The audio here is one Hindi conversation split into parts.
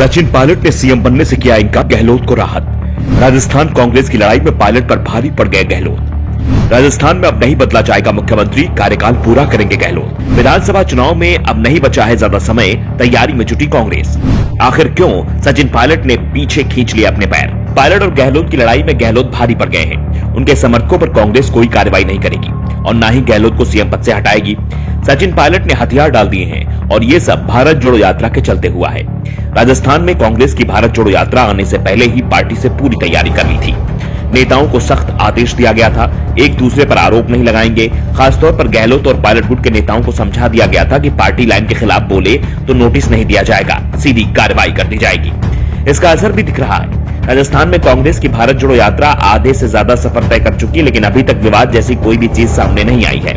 सचिन पायलट ने सीएम बनने से किया इनकार, गहलोत को राहत। राजस्थान कांग्रेस की लड़ाई में पायलट पर भारी पड़ गए गहलोत। राजस्थान में अब नहीं बदला जाएगा मुख्यमंत्री, कार्यकाल पूरा करेंगे गहलोत। विधानसभा चुनाव में अब नहीं बचा है ज्यादा समय, तैयारी में जुटी कांग्रेस। आखिर क्यों सचिन पायलट ने पीछे खींच लिए अपने पैर? पायलट और गहलोत की लड़ाई में गहलोत भारी पड़ गए हैं। उनके समर्थकों पर कांग्रेस कोई कार्रवाई नहीं करेगी और न ही गहलोत को सीएम पद से हटाएगी। सचिन पायलट ने हथियार डाल दिए हैं और ये सब भारत जोड़ो यात्रा के चलते हुआ है। राजस्थान में कांग्रेस की भारत जोड़ो यात्रा आने से पहले ही पार्टी से पूरी तैयारी कर ली थी। नेताओं को सख्त आदेश दिया गया था, एक दूसरे पर आरोप नहीं लगाएंगे। खासतौर पर गहलोत और पायलट गुट के नेताओं को समझा दिया गया था कि पार्टी लाइन के खिलाफ बोले तो नोटिस नहीं दिया जाएगा, सीधी कार्रवाई कर दी जाएगी। इसका असर भी दिख रहा है। राजस्थान में कांग्रेस की भारत जोड़ो यात्रा आधे से ज्यादा सफर तय कर चुकी है, लेकिन अभी तक विवाद जैसी कोई भी चीज सामने नहीं आई है।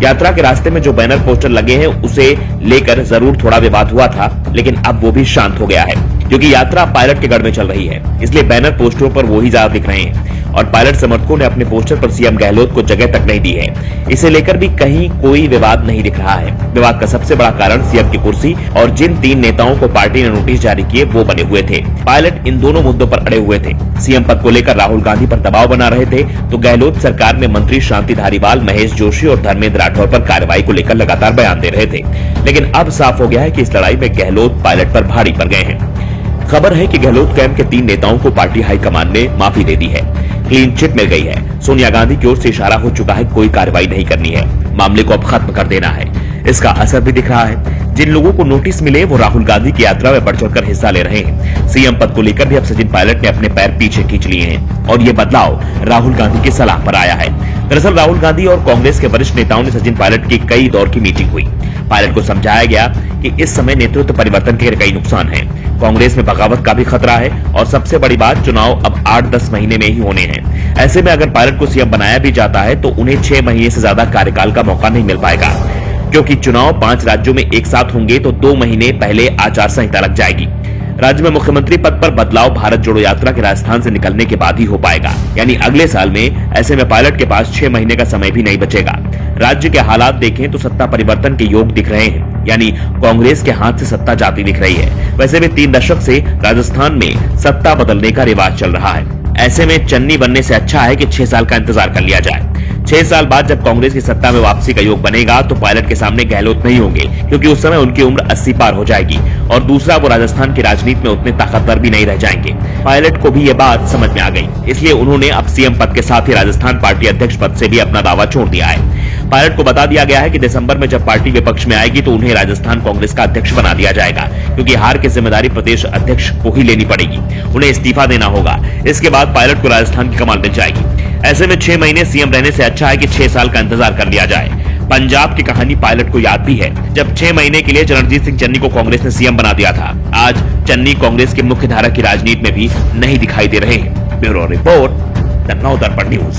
यात्रा के रास्ते में जो बैनर पोस्टर लगे हैं उसे लेकर जरूर थोड़ा विवाद हुआ था, लेकिन अब वो भी शांत हो गया है, क्योंकि यात्रा पायलट के गढ़ में चल रही है। इसलिए बैनर पोस्टरों पर वो ही ज्यादा दिख रहे हैं और पायलट समर्थकों ने अपने पोस्टर पर सीएम गहलोत को जगह तक नहीं दी है। इसे लेकर भी कहीं कोई विवाद नहीं दिख रहा है। विवाद का सबसे बड़ा कारण सीएम की कुर्सी और जिन 3 नेताओं को पार्टी ने नोटिस जारी किए वो बने हुए थे। पायलट इन दोनों मुद्दों पर अड़े हुए थे। सीएम पद को लेकर राहुल गांधी पर दबाव बना रहे थे, तो गहलोत सरकार में मंत्री शांति धारीवाल, महेश जोशी और धर्मेंद्र राठौर पर कार्रवाई को लेकर लगातार बयान दे रहे थे। लेकिन अब साफ हो गया है कि इस लड़ाई में गहलोत पायलट पर भारी पड़ गए हैं। खबर है कि गहलोत कैंप के 3 नेताओं को पार्टी हाईकमान ने माफी दे दी है। क्लीन चिट मिल गई है। सोनिया गांधी की ओर से इशारा हो चुका है, कोई कार्रवाई नहीं करनी है, मामले को अब खत्म कर देना है। इसका असर भी दिख रहा है। जिन लोगों को नोटिस मिले वो राहुल गांधी की यात्रा में बढ़ चढ़कर हिस्सा ले रहे हैं। सीएम पद को लेकर भी अब सचिन पायलट ने अपने पैर पीछे खींच लिए हैं और ये बदलाव राहुल गांधी की सलाह पर आया है। दरअसल राहुल गांधी और कांग्रेस के वरिष्ठ नेताओं ने सचिन पायलट की कई दौर की मीटिंग हुई। पायलट को समझाया गया कि इस समय नेतृत्व परिवर्तन के कई नुकसान हैं। कांग्रेस में बगावत का भी खतरा है और सबसे बड़ी बात, चुनाव अब 8-10 महीने में ही होने हैं। ऐसे में अगर पायलट को सीएम बनाया भी जाता है तो उन्हें 6 महीने से ज्यादा कार्यकाल का मौका नहीं मिल पाएगा, क्योंकि चुनाव 5 राज्यों में एक साथ होंगे तो 2 महीने पहले आचार संहिता लग जाएगी। राज्य में मुख्यमंत्री पद पर बदलाव भारत जोड़ो यात्रा के राजस्थान से निकलने के बाद ही हो पाएगा, यानी अगले साल में। ऐसे में पायलट के पास 6 महीने का समय भी नहीं बचेगा। राज्य के हालात देखें तो सत्ता परिवर्तन के योग दिख रहे हैं, यानी कांग्रेस के हाथ से सत्ता जाती दिख रही है। वैसे भी 3 दशक से राजस्थान में सत्ता बदलने का रिवाज चल रहा है। ऐसे में चन्नी बनने से अच्छा है कि 6 साल का इंतजार कर लिया जाए। 6 साल बाद जब कांग्रेस की सत्ता में वापसी का योग बनेगा तो पायलट के सामने गहलोत नहीं होंगे, क्योंकि उस समय उनकी उम्र 80 पार हो जाएगी और दूसरा वो राजस्थान की राजनीति में उतने ताकतवर भी नहीं रह जाएंगे। पायलट को भी ये बात समझ में आ गई, इसलिए उन्होंने अब सीएम पद के साथ ही राजस्थान पार्टी अध्यक्ष पद से भी अपना दावा छोड़ दिया है। पायलट को बता दिया गया है कि दिसंबर में जब पार्टी विपक्ष में आएगी तो उन्हें राजस्थान कांग्रेस का अध्यक्ष बना दिया जाएगा, क्योंकि हार की जिम्मेदारी प्रदेश अध्यक्ष को ही लेनी पड़ेगी। उन्हें इस्तीफा देना होगा। इसके बाद पायलट को राजस्थान की कमान मिल जाएगी। ऐसे में 6 महीने सीएम रहने से अच्छा है कि 6 साल का इंतजार कर लिया जाए। पंजाब की कहानी पायलट को याद भी है, जब 6 महीने के लिए चरणजीत सिंह चन्नी को कांग्रेस ने सीएम बना दिया था। आज चन्नी कांग्रेस की मुख्य धारा की राजनीति में भी नहीं दिखाई दे रहे हैं। ब्यूरो रिपोर्ट, द नव दर्पण न्यूज।